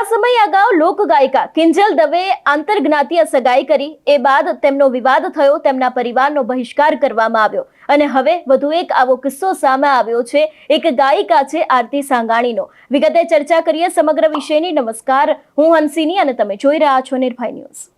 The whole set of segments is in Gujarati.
થોડા સમય અગાઉ લોકગાયિકા કિંજલ દવેએ આંતરજ્ઞાતીય સગાઈ કરી એ બાદ તેમનો વિવાદ થયો, તેમના પરિવારનો બહિષ્કાર કરવામાં આવ્યો અને હવે વધુ એક આવો કિસ્સો સામે આવ્યો છે. એક ગાયિકા છે આરતી સાંગાણીનો. વિગતે ચર્ચા કરીએ સમગ્ર વિષયની. નમસ્કાર, હું હંસિની અને તમે જોઈ રહ્યા છો નિર્ભય ન્યૂઝ.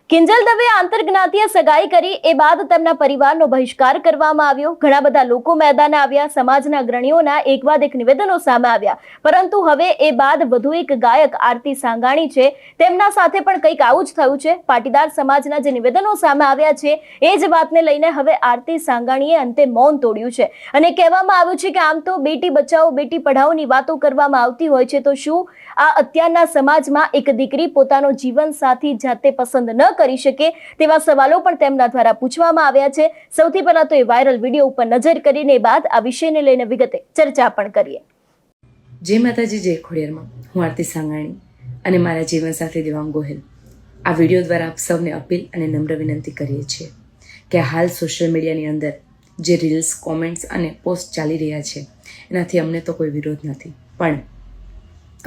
કિંજલ દવેએ આંતરજ્ઞાતીય સગાઈ કરી એ બાદ તેમના પરિવારનો બહિષ્કાર કરવામાં આવ્યો. ઘણા બધા લોકો મેદાને આવ્યા. સમાજના અગ્રણીઓના એક બાદ એક નિવેદનો સામે આવ્યા. પરંતુ હવે એ બાદ વધુ એક ગાયક આરતી સાંગાણી છે, તેમના સાથે પણ કંઈક આવું જ થયું છે. પાટીદાર સમાજના જે નિવેદનો સામે આવ્યા છે એ જ વાતને લઈને હવે આરતી સાંગાણીએ અંતે મૌન તોડ્યું છે અને કહેવામાં આવ્યું છે કે આમ તો બેટી બચાવો બેટી પઢાઓની વાતો કરવામાં આવતી હોય છે, તો શું આ અત્યારના સમાજમાં એક દીકરી પોતાનો જીવન સાથી જાતે પસંદ ન કરી શકે? તેવા સવાલો પણ તેમના દ્વારા પૂછવામાં આવ્યા છે. સૌથી પહેલા તો એ વાયરલ વિડીયો ઉપર નજર કરીને બાદ આ વિષયને લઈને વિગતે ચર્ચા પણ કરીએ. જય માતાજી, જય ખોડિયારમાં. હું આરતી સાંગાણી અને મારા જીવનસાથી દેવાંગ ગોહિલ આ વિડીયો દ્વારા આપ સૌને અપીલ અને નમ્ર વિનંતી કરીએ છીએ કે હાલ સોશિયલ મીડિયાની અંદર જે રીલ્સ, કોમેન્ટ્સ અને પોસ્ટ ચાલી રહ્યા છે એનાથી અમને તો કોઈ વિરોધ નથી, પણ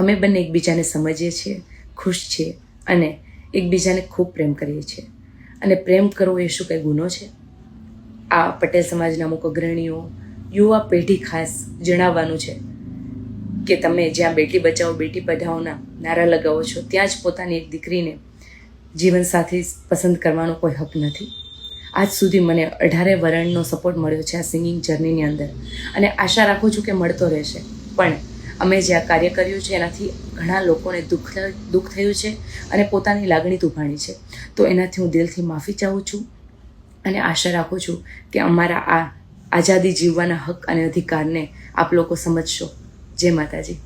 અમે બંને એકબીજાને સમજીએ છીએ, ખુશ છીએ અને એકબીજાને ખૂબ પ્રેમ કરીએ છીએ. અને પ્રેમ કરવો એ શું કંઈ ગુનો છે? આ પટેલ સમાજના અમુક અગ્રણીઓ, યુવા પેઢી ખાસ જણાવવાનું છે કે તમે જ્યાં બેટી બચાવો બેટી પઢાઓના નારા લગાવો છો ત્યાં જ પોતાની એક દીકરીને જીવનસાથી પસંદ કરવાનો કોઈ હક નથી. આજ સુધી મને 18 વરણનો સપોર્ટ મળ્યો છે આ સિંગિંગ જર્નીની અંદર અને આશા રાખું છું કે મળતો રહેશે. પણ અમે જે આ કાર્ય કર્યું છે એનાથી ઘણા લોકોને દુઃખ થયું છે અને પોતાની લાગણી દુભાણી છે, તો એનાથી હું દિલથી માફી ચાહું છું અને આશા રાખું છું કે અમારા આ આઝાદી જીવવાના હક અને અધિકારને આપ લોકો સમજશો. જય માતાજી.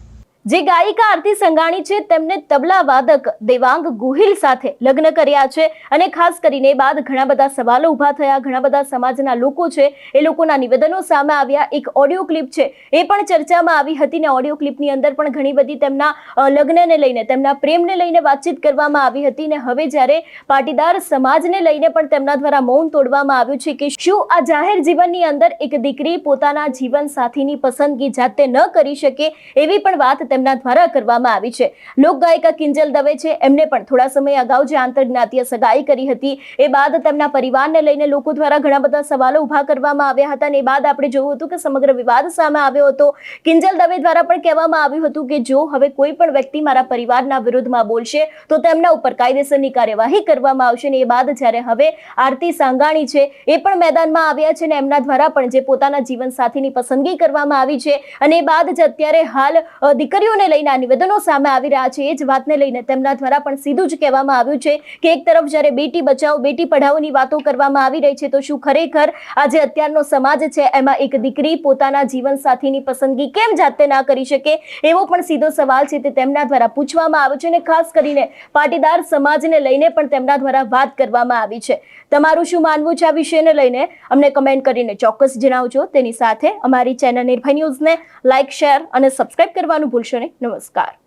જે ગાયિકા આરતી સાંગાણી છે તેમને તબલા વાદક દેવાંગ ગોહિલ સાથે લગ્ન કર્યા છે અને ખાસ કરીને બાદ ઘણા બધા સવાલો ઊભા થયા. ઘણા બધા સમાજના લોકો છે એ લોકોના નિવેદનો સામે આવ્યા. એક ઓડિયો ક્લિપ છે એ પણ ચર્ચામાં આવી હતી ને ઓડિયો ક્લિપની અંદર પણ ઘણી બધી તેમના લગ્નને લઈને, તેમના પ્રેમને લઈને વાતચીત કરવામાં આવી હતી ને હવે જ્યારે પાટીદાર સમાજને લઈને પણ તેમના દ્વારા મૌન તોડવામાં આવ્યું છે કે શું આ જાહેર જીવનની અંદર એક દીકરી પોતાના જીવન સાથીની પસંદગી જાતે ન કરી શકે, એવી પણ વાત તેમના દ્વારા કરવામાં આવી છે. લોકગાયિકા કિંજલ દવે છે, એમને પણ થોડા સમય અગાઉ જે આંતરજ્ઞાતીય સગાઈ કરી હતી એ બાદ તેમના પરિવારને લઈને લોકો દ્વારા ઘણા બધા સવાલો ઊભા કરવામાં આવ્યા હતા અને એ બાદ આપણે જોયું હતું કે સમગ્ર વિવાદ સામે આવ્યો હતો. કિંજલ દવે દ્વારા પણ કહેવામાં આવ્યું હતું કે જો હવે કોઈ પણ વ્યક્તિ મારા પરિવારના વિરુદ્ધમાં બોલશે તો તેમના ઉપર કાયદેસરની કાર્યવાહી કરવામાં આવશે. અને એ બાદ જ્યારે હવે આરતી સાંગાણી છે એ પણ મેદાનમાં આવ્યા છે અને એમના દ્વારા પણ જે પોતાના જીવન સાથીની પસંદગી કરવામાં આવી છે અને એ બાદ જ અત્યારે હાલ દીકરીઓને લઈને આ નિવેદનો સામે આવી રહ્યા છે. એ જ વાતને લઈને તેમના દ્વારા પણ સીધું જ કહેવામાં આવ્યું છે કે એક તરફ જ્યારે બેટી બચાવો બેટી પઢાઓની વાતો કરવામાં આવી રહી છે તો શું ખરેખર આજે અત્યારનો સમાજ છે એમાં એક દીકરી પોતાના જીવન સાથીની પસંદગી કેમ જાતે ના કરી શકે, એવો પણ સીધો સવાલ છે તે તેમના દ્વારા પૂછવામાં આવ્યો છે અને ખાસ કરીને પાટીદાર સમાજને લઈને પણ તેમના દ્વારા વાત કરવામાં આવી છે. તમારું શું માનવું છે આ વિષયને લઈને અમને કમેન્ટ કરીને ચોક્કસ જણાવજો. તેની સાથે અમારી ચેનલ નિર્ભય ન્યૂઝને લાઇક, શેર અને સબસ્ક્રાઇબ કરવાનું ભૂલશો નહીં. નમસ્કાર.